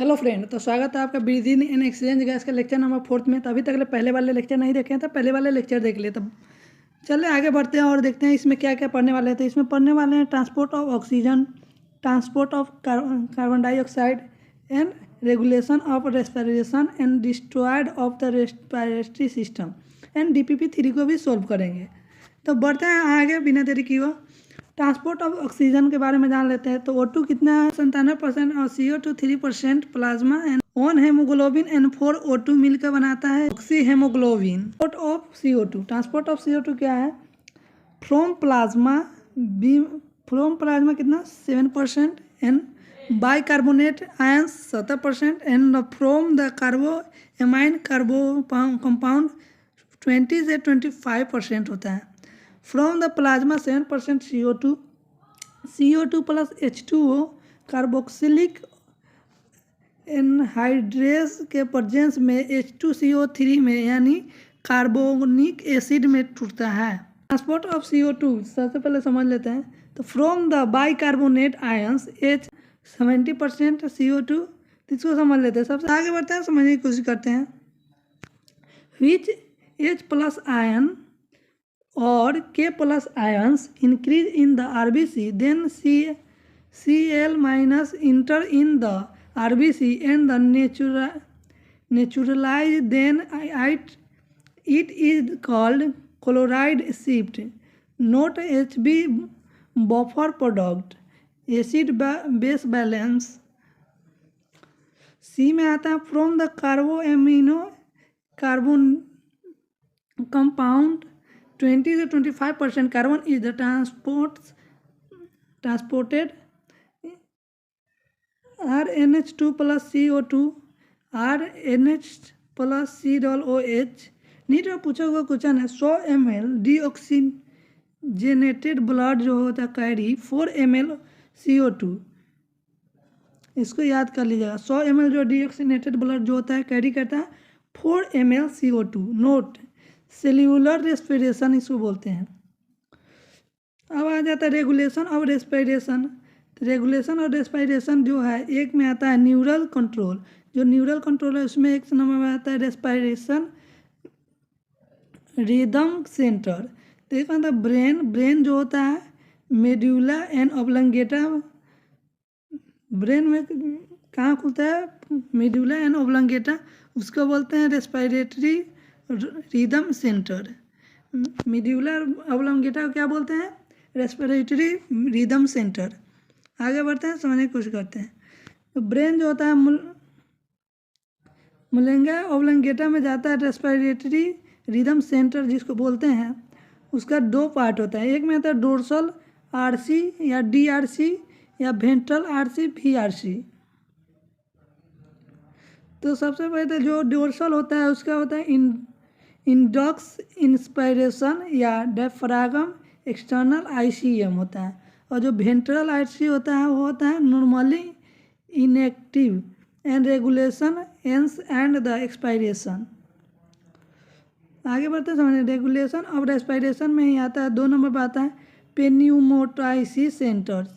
Hello friend, तो स्वागत है आपका ब्रीदिंग इन एक्सचेंज गैस के लेक्चर नंबर 4 में। तो अभी तक पहले वाले लेक्चर नहीं देखे हैं तो पहले वाले लेक्चर देख लिए। तब चलिए आगे बढ़ते हैं और देखते हैं इसमें क्या क्या पढ़ने वाले हैं। तो इसमें पढ़ने वाले हैं transport of oxygen, transport of carbon dioxide and regulation of respiration and destroyed of the respiratory system and DPP3 को भी सोल्व करेंगे। तो बढ़ते हैं आगे बिना देरी किए। ट्रांसपोर्ट ऑफ ऑक्सीजन के बारे में जान लेते हैं। तो O2 कितना है? 97% और CO2 3% plasma and 1 haemoglobin and 4 O2 मिलकर बनाता है oxyhaemoglobin. Transport of CO2, transport of CO2 क्या है? फ्रॉम प्लाज्मा कितना 7% and bicarbonate ions 70% and from the carbamino compound 20 से 25% होता है। From the plasma 7% CO2 plus H2O carboxylic anhydrase के प्रेजेंस में H2CO3 में यानी कार्बोनिक एसिड में टूटता है। ट्रांसपोर्ट ऑफ CO2 सबसे पहले समझ लेते हैं। तो from the bicarbonate ions H 70% CO2, इसको समझ लेते हैं। सबसे आगे बढ़ते हैं, समझने की कोशिश करते हैं। विच H प्लस आयन और K plus ions increase in the RBC, then Cl minus enter in the RBC and the naturalize, then it is called chloride shift, not HB buffer product, acid base balance। C में आता है from the carbamino carbon compound 20 से 25% carbon is the transported RNH2 plus CO2 RNH plus COOH। NEET में पूछा हुआ question है 100 ml deoxygenated blood जो होता है कैरी 4 ml CO2। इसको याद कर लीजिएगा। 100 ml जो डीऑक्सीजनेटेड ब्लड जो होता है कैरी करता है 4 ml CO2। Note cellular respiration इसको बोलते हैं। अब आ जाता है रेगुलेशन ऑफ रेस्पिरेशन। तो रेगुलेशन ऑफ रेस्पिरेशन जो है, एक में आता है न्यूरल कंट्रोल। जो न्यूरल कंट्रोल है उसमें एक नंबर में आता है रेस्पिरेशन रिदम सेंटर। तो एक आता है ब्रेन जो होता है मेड्यूला एंड ऑब्लंगेटा। ब्रेन में कहाँ खुलता है? मेड्यूला एंड ऑब्लंगेटा, उसको बोलते हैं respiratory rhythm centre. Medullary oblongata को क्या बोलते हैं? Respiratory rhythm centre. आगे बढ़ते हैं, समझने की कोशिश करते हैं। तो ब्रेन जो होता है मुलेंगा ऑब्लंगेटा में जाता है रेस्पिरेटरी रिदम सेंटर जिसको बोलते हैं। उसका 2 पार्ट होता है। एक में आता है डोर्सल RC या DRC या वेंट्रल RC VRC। तो सबसे पहले जो डोर्सल होता है उसका होता है इंडक्स इंस्पायरेशन या डायफ्रागम एक्सटर्नल ICM होता है। और जो वेंट्रल RC होता है वो होता है नॉर्मली इनएक्टिव एंड रेगुलेशन एंस एंड द एक्सपायरेशन। आगे बढ़ते हैं, समझिए। रेगुलेशन ऑफ रेस्पिरेशन में ही आता है 2 नंबर पर आता है पेन्यूमोटाइसिस सेंटर्स।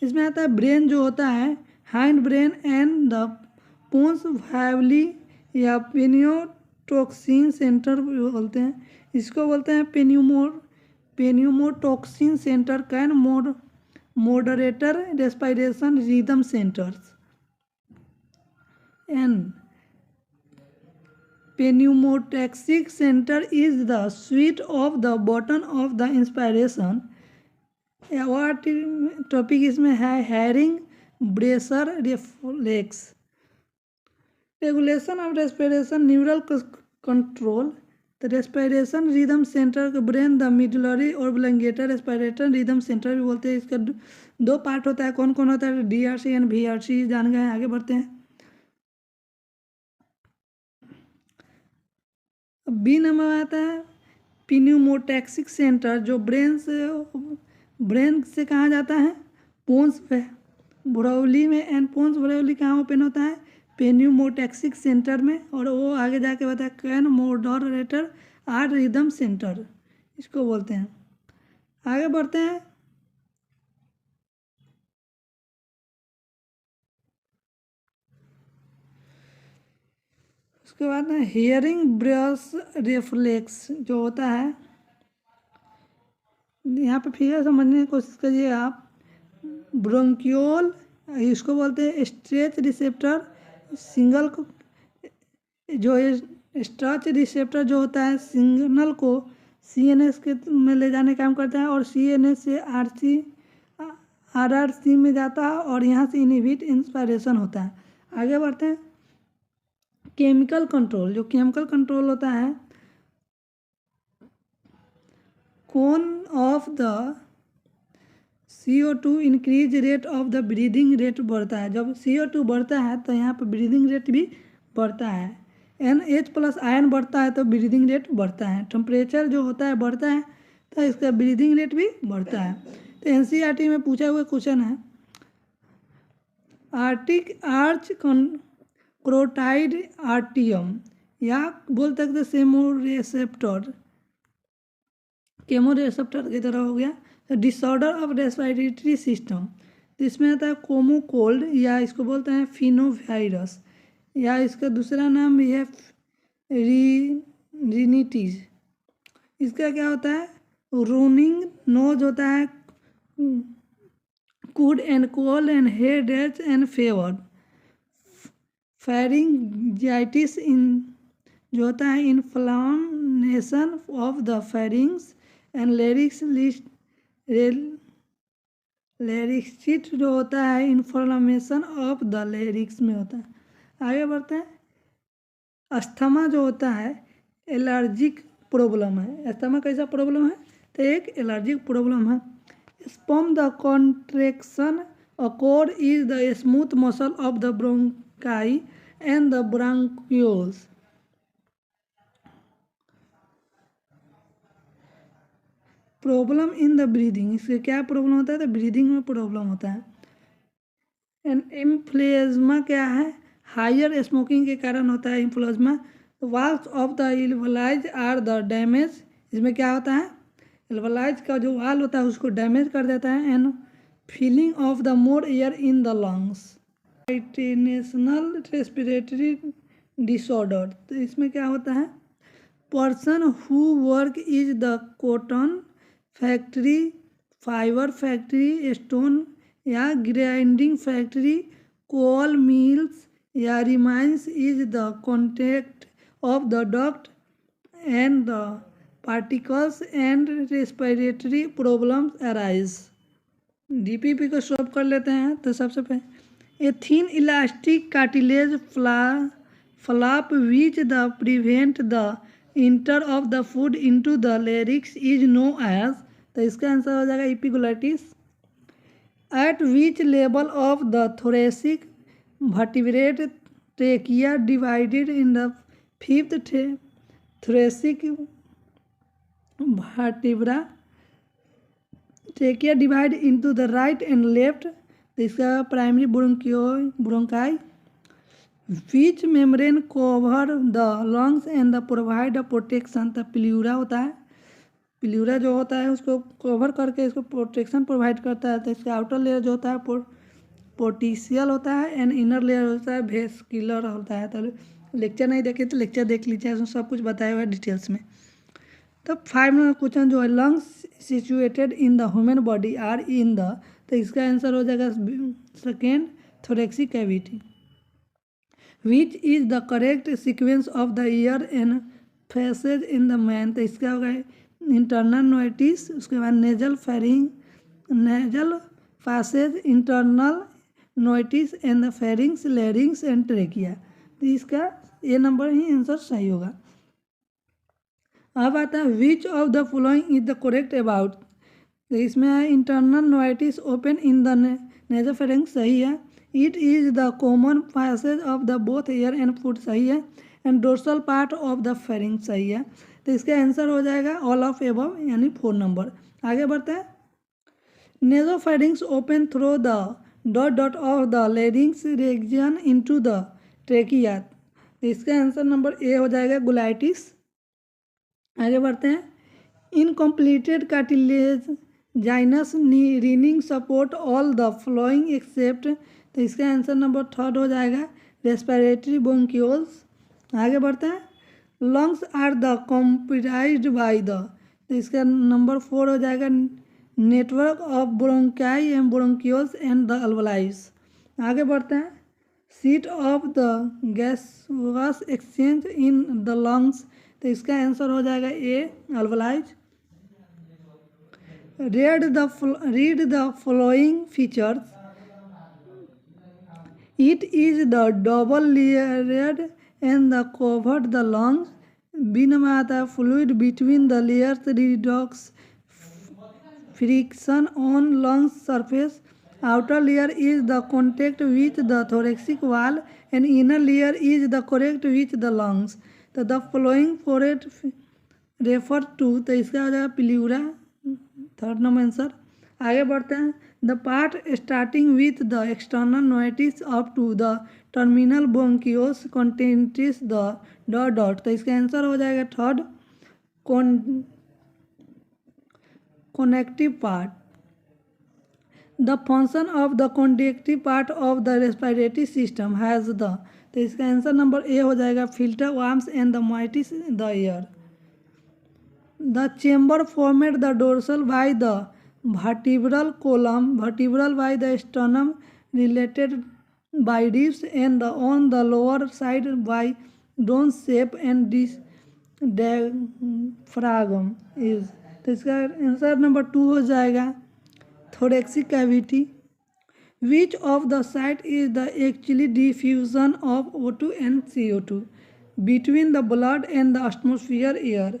इसमें आता है ब्रेन जो होता है hindbrain and the pons varolii या पेनियोटॉक्सिन सेंटर बोलते हैं। इसको बोलते हैं pneumotaxic centre can moderator respiration rhythm centres and pneumotaxic centre is the sweet of the bottom of the inspiration. What topic इसमें है? Hering Breuer reflex. Regulation of respiration neural control. तो respiration rhythm centre को brain the medulla oblongata respiration rhythm centre भी बोलते हैं। इसका 2 part होता है। कौन कौन होता है? DRC एंड VRC जान गए। आगे बढ़ते हैं। B नंबर आता है पेन्यूमोटॉक्सिक सेंटर जो ब्रेन से कहाँ जाता है? पोन्स भ्रोवली में। एंड पोन्स भ्रोवली कहाँ ओपन होता है? पेन्यूमोटॉक्सिक सेंटर में। और वो आगे जाके बताया कैन मॉडरेटर रिदम सेंटर इसको बोलते हैं। आगे बढ़ते हैं। उसके बाद ना हियरिंग ब्रश रिफ्लेक्स जो होता है, यहाँ पे फिगर समझने की कोशिश करिए आप। ब्रोंक्योल, इसको बोलते हैं स्ट्रेच रिसेप्टर, सिंगल को जो स्ट्रेच रिसेप्टर जो होता है सिग्नल को सीएनएस के में ले जाने का काम करता है, और सीएनएस से आरआरसी में जाता है, और यहाँ से इनहिबिट इंस्पायरेशन होता है। आगे बढ़ते हैं। केमिकल कंट्रोल, जो केमिकल कंट्रोल होता है, cone of the CO2 increase rate of the breathing rate बढ़ता है। जब CO2 बढ़ता है तो यहाँ पर ब्रीदिंग रेट भी बढ़ता है। NH+ आयन बढ़ता है तो ब्रीदिंग रेट बढ़ता है। टेम्परेचर जो होता है बढ़ता है तो इसका ब्रीदिंग रेट भी बढ़ता है। तो NCERT में पूछा हुआ क्वेश्चन है, आर्टिक आर्च क्रोटाइड आर्टियम, या बोल सकते सेमोरेसेप्टर, केमोरेसेप्टर की तरह हो गया। डिसऑर्डर ऑफ रेस्पिरेटरी सिस्टम, तो इसमें आता है कोमो कोल्ड, या इसको बोलते हैं फिनोवायरस, या इसका दूसरा नाम भी है रिनिटीज। इसका क्या होता है, रूनिंग नोज होता है, कूड and cold and headache and fever. Pharyngitis इन जो होता है inflammation of the pharynx and laryngitis जो होता है इन्फ्लामेशन ऑफ द लेरिक्स में होता है। आगे बढ़ते हैं। अस्थमा जो होता है एलर्जिक प्रॉब्लम है। अस्थमा कैसा प्रॉब्लम है, तो एक एलर्जिक प्रॉब्लम है। Spasm the contraction occur is the smooth muscle of the bronchi and the bronchioles. Problem in the breathing, इससे क्या प्रॉब्लम होता है, तो ब्रीदिंग में प्रॉब्लम होता है। एंड एम्फ्लेज्मा क्या है, हायर स्मोकिंग के कारण होता है emphysema. Walls of the alveoli are the damage, इसमें क्या होता है, एल्वलाइज का जो वाल होता है उसको डैमेज कर देता है। And feeling of the more air in the lungs, international respiratory disorder, तो इसमें क्या होता है, person who work is the cotton factory, fibre factory, stone या ग्राइंडिंग फैक्ट्री, कोल मिल्स या mines is the contact of the dust and the particles and respiratory problems arise. DPP को solve कर लेते हैं। तो सबसे पहले a thin elastic cartilage flap which the prevent the inter of the food into the larynx is known as, तो इसका answer हो जाएगा epiglottis. At which level of the thoracic vertebrate trachea divided in the fifth thoracic vertebra, trachea divide into the right and left, तो इसका primary bronchi. Which membrane cover the lungs and the provide protection, तो pleura होता है। Pleura जो होता है उसको cover करके इसको प्रोटेक्शन प्रोवाइड करता है। तो इसका आउटर लेयर जो होता है पोटिशियल होता है, एंड इनर लेयर होता है वेस्कुलर होता है। तो लेक्चर नहीं देखे तो लेक्चर देख लीजिए, उसमें सब कुछ बताया हुआ है डिटेल्स में। तो 5 नंबर क्वेश्चन जो है, lungs situated in the human body are in the, तो इसका आंसर हो जाएगा second thoracic cavity. Which is the correct sequence of the air and passes in the man, तो इसका होगा इंटरनल नोटिस, उसके बाद nasal pharynx, nasal passage, internal nostrils and the pharynx, larynx and trachea. तो इसका ए number ही answer सही होगा। अब आता है which of the following is the correct about, तो इसमें है internal nostrils open in the nasal pharynx, सही है। It is the common passage of the both air and food, सही है। And dorsal part of the pharynx, सही है। तो इसका आंसर हो जाएगा ऑल ऑफ एबव, यानी 4 नंबर। आगे बढ़ते हैं। Nasopharynx open through the dot dot of the larynx region into the trachea, तो इसका आंसर नंबर ए हो जाएगा ग्लूटाइटिस। आगे बढ़ते हैं। इनकम्प्लीटेड कार्टिलेज जाइनस rings support all the following except, तो इसका आंसर नंबर 3 हो जाएगा रेस्पिरेटरी ब्रोंक्यूल्स। आगे बढ़ते हैं। Lungs are the comprised by the, तो इसका नंबर 4 हो जाएगा network of bronchi and bronchioles and the alveoli. आगे बढ़ते हैं। Seat of the gaseous exchange in the lungs, तो इसका आंसर हो जाएगा A alveoli. Read the following features. It is the double layered and the covered the lungs. B number आता है fluid between the layers reduces friction on lungs surface. Outer layer is the contact with the thoracic wall and inner layer is the correct with the lungs. तो the following फोरेट refer to, तो इसका हो जाएगा प्लीura, third number answer. आगे बढ़ते हैं। The part starting with the external nostrils up to the terminal bronchioles contents the dot dot, तो इसका आंसर हो जाएगा third connective part. The function of the conductive part of the respiratory system has the, तो इसका answer number A हो जाएगा filter warms and the moistens the air. The chamber formed the dorsal by the vertebral column, vertebral by the sternum, related by ribs, and on the lower side by dome shape and diaphragm is, तो इसका answer number 2 हो जाएगा thoracic cavity। Which of the site is the actually diffusion of O2 and CO2 between the blood and the atmosphere air,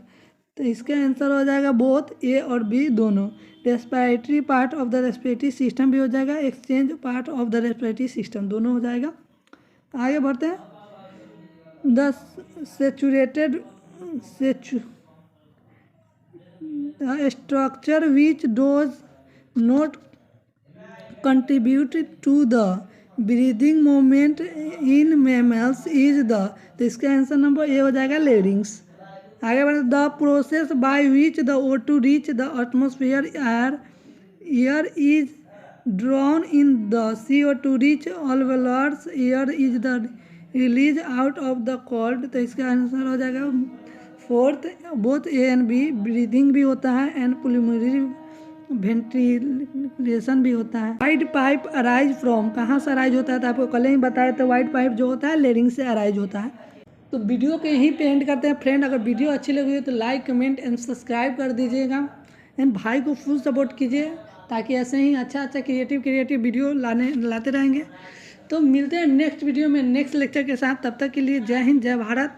तो इसका answer हो जाएगा both A और B दोनों। Respiratory part of the respiratory system भी हो जाएगा, exchange part of the respiratory system दोनों हो जाएगा। आगे बढ़ते हैं। The saturated structure which does not contribute to the breathing moment in mammals is the, तो इसका आंसर नंबर ए हो जाएगा लेरिंग्स। आगे बढ़ते। The process by which the O2 reach the atmosphere air is drawn in the CO2 reach alveolars air is the release out of the cold, तो इसका answer हो जाएगा fourth both A and B. Breathing भी होता है and पुलिमरी ventilation भी होता है। वाइट पाइप अराइज फ्रॉम, कहाँ से अराइज होता है, तो आपको कल ही बताया तो वाइट पाइप जो होता है लेरिंग से अराइज होता है। तो वीडियो के यहीं पे एंड करते हैं फ्रेंड। अगर वीडियो अच्छी लगी हो तो लाइक कमेंट एंड सब्सक्राइब कर दीजिएगा एंड भाई को फुल सपोर्ट कीजिए, ताकि ऐसे ही अच्छा क्रिएटिव वीडियो लाते रहेंगे। तो मिलते हैं नेक्स्ट वीडियो में नेक्स्ट लेक्चर के साथ। तब तक के लिए जय हिंद जय भारत।